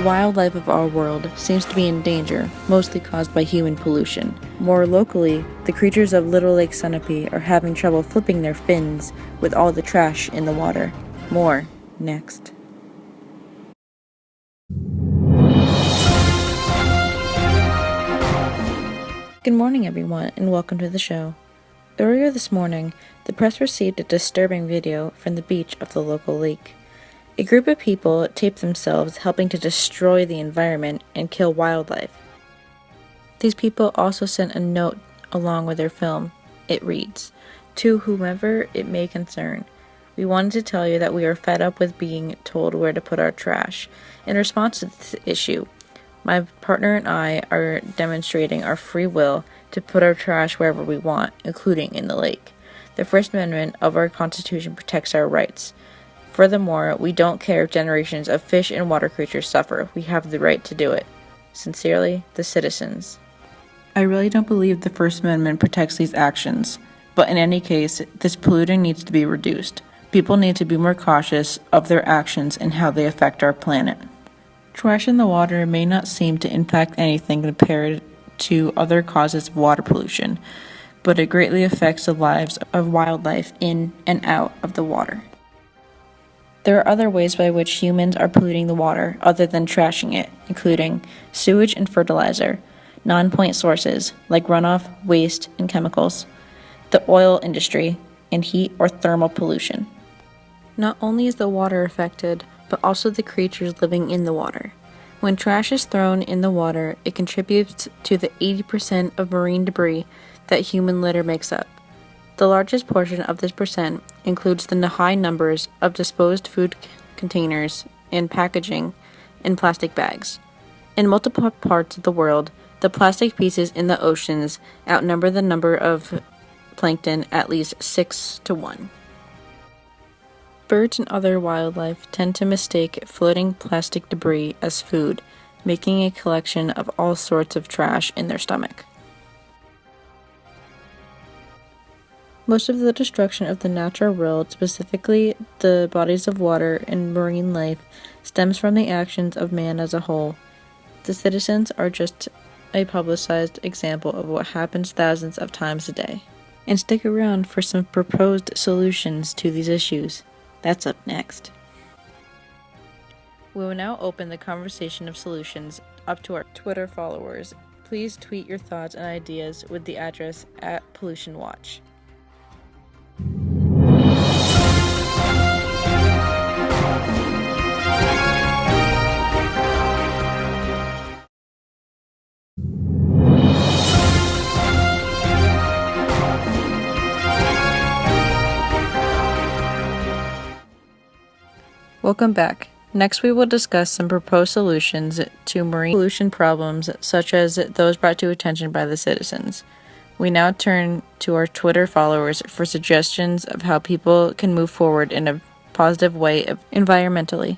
wildlife of our world seems to be in danger, mostly caused by human pollution. More locally, the creatures of Little Lake Sunapee are having trouble flipping their fins with all the trash in the water. More next. Good morning, everyone, and welcome to the show. Earlier this morning, the press received a disturbing video from the beach of the local lake. A group of people taped themselves helping to destroy the environment and kill wildlife. These people also sent a note along with their film. It reads, "To whomever it may concern, we wanted to tell you that we are fed up with being told where to put our trash. In response to this issue, my partner and I are demonstrating our free will to put our trash wherever we want, including in the lake. The First Amendment of our Constitution protects our rights. Furthermore, we don't care if generations of fish and water creatures suffer. We have the right to do it. Sincerely, the citizens." I really don't believe the First Amendment protects these actions, but in any case, this polluting needs to be reduced. People need to be more cautious of their actions and how they affect our planet. Trash in the water may not seem to impact anything compared to other causes of water pollution, but it greatly affects the lives of wildlife in and out of the water. There are other ways by which humans are polluting the water other than trashing it, including sewage and fertilizer, non-point sources like runoff, waste, and chemicals, the oil industry, and heat or thermal pollution. Not only is the water affected, but also the creatures living in the water. When trash is thrown in the water, it contributes to the 80% of marine debris that human litter makes up. The largest portion of this percent includes the high numbers of disposed food containers and packaging in plastic bags. In multiple parts of the world, the plastic pieces in the oceans outnumber the number of plankton at least 6 to 1. Birds and other wildlife tend to mistake floating plastic debris as food, making a collection of all sorts of trash in their stomach. Most of the destruction of the natural world, specifically the bodies of water and marine life, stems from the actions of man as a whole. The citizens are just a publicized example of what happens thousands of times a day. And stick around for some proposed solutions to these issues. That's up next. We will now open the conversation of solutions up to our Twitter followers. Please tweet your thoughts and ideas with the address @PollutionWatch. Welcome back. Next, we will discuss some proposed solutions to marine pollution problems, such as those brought to attention by the citizens. We now turn to our Twitter followers for suggestions of how people can move forward in a positive way environmentally.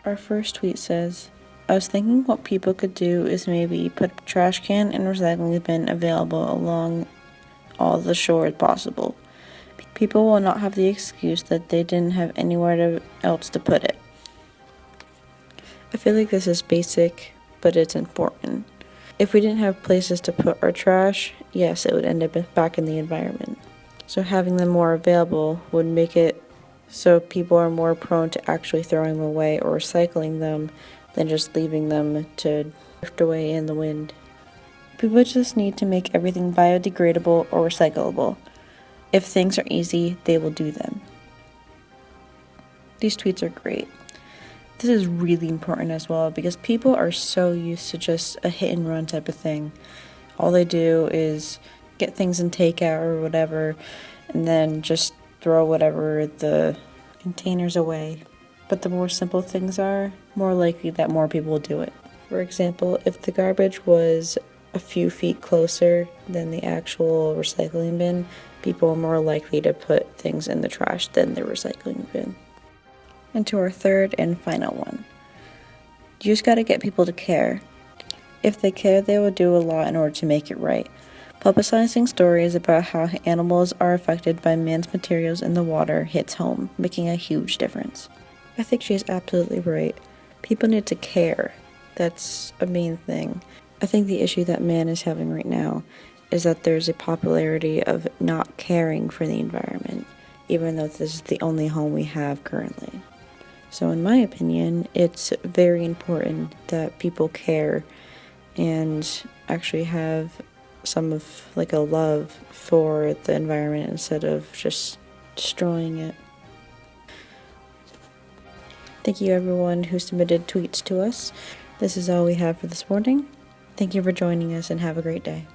Our first tweet says, "I was thinking what people could do is maybe put a trash can and recycling bin available along all the shores possible. People will not have the excuse that they didn't have anywhere else to put it." I feel like this is basic, but it's important. If we didn't have places to put our trash, yes, it would end up back in the environment. So having them more available would make it so people are more prone to actually throwing them away or recycling them than just leaving them to drift away in the wind. People just need to make everything biodegradable or recyclable. If things are easy, they will do them. These tweets are great. This is really important as well because people are so used to just a hit and run type of thing. All they do is get things in takeout or whatever and then just throw whatever the containers away. But the more simple things are, more likely that more people will do it. For example, if the garbage was a few feet closer than the actual recycling bin, people are more likely to put things in the trash than the recycling bin. And to our third and final one. You just gotta get people to care. If they care, they will do a lot in order to make it right. Publicizing stories about how animals are affected by man's materials in the water hits home, making a huge difference. I think she is absolutely right. People need to care. That's a main thing. I think the issue that man is having right now is that there's a popularity of not caring for the environment, even though this is the only home we have currently. So in my opinion, it's very important that people care and actually have some of like a love for the environment instead of just destroying it. Thank you everyone who submitted tweets to us. This is all we have for this morning. Thank you for joining us and have a great day.